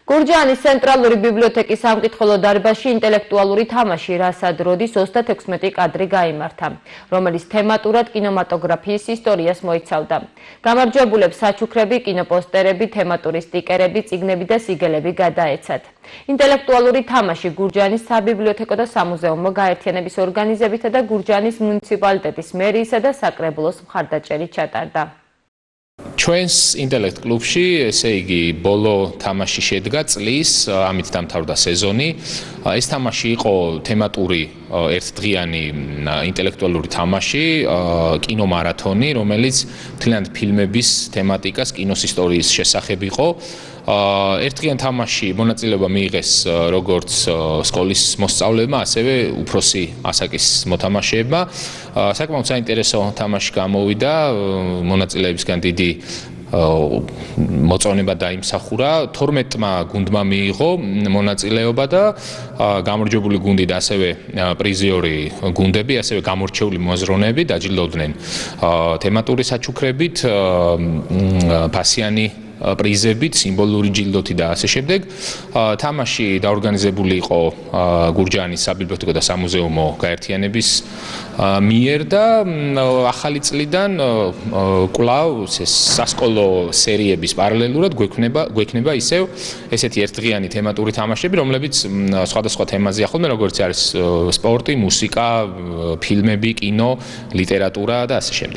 გურჯაანის ცენტრალური ბიბლიოთეკის სამკითხველო დარბაზში ინტელექტუალური თამაში რასად როდის 36 კადრი გაიმართა, რომელიც თემატურად კინემატოგრაფიის ისტორიას მოიცავდა. გამარჯვებულებს საჩუქრები, კინოპოსტერები, თემატური სტიკერები, წიგნები და სიგელები გადაეცათ. ინტელექტუალური თამაში გურჯაანის საბიბლიოთეკო და სამუზეუმო გაერთიანების ორგანიზებითა და გურჯაანის მუნიციპალიტეტის მერიისა და საკრებულოს მხარდაჭერით ჩატარდა. ჩვენს ინტელექტ კლუბში, ესე იგი, ბოლო თამაში შედგა წლის, ამით დამთავრდა სეზონი. ეს თამაში იყო თემატური ერთდღიანი ინტელექტუალური თამაში, კინომარათონი, რომელიც მთლიანად ფილმების თემატიკას, კინოს ისტორიის შესახებ იყო. ერთდღიან თამაში მონაწილეობა მიიღეს როგორც სკოლის მოსწავლეებმა, ასევე უფროსი ასაკის მოთამაშეებმა. საკმაოდ საინტერესო თამაში გამოვიდა, მონაწილეებისგან დიდი მოწონება დაიმსახურა. 12-მა გუნდმა მიიღო მონაწილეობა და გამარჯვებული გუნდი და ასევე პრიზიორი გუნდები, ასევე გამორჩეული მოაზროვნეები დაჯილდოვდნენ თემატური საჩუქრებით, ფასიანი პრიზებით, სიმბოლური ჯილდოთი და ასე შემდეგ. თამაში დაორგანიზებული იყო გურჯაანის საბიბლიოთეკო და სამუზეუმო გაერთიანების მიერ და ახალი წლიდან კვლავ სასკოლო სერიების პარალელურად გვექნება ისევ ესეთი ერთდღიანი თემატური თამაშები, რომლებიც სხვადასხვა თემაზეა ხოლმე, როგორც არის სპორტი, მუსიკა, ფილმები, კინო, ლიტერატურა და ასე შემდეგ.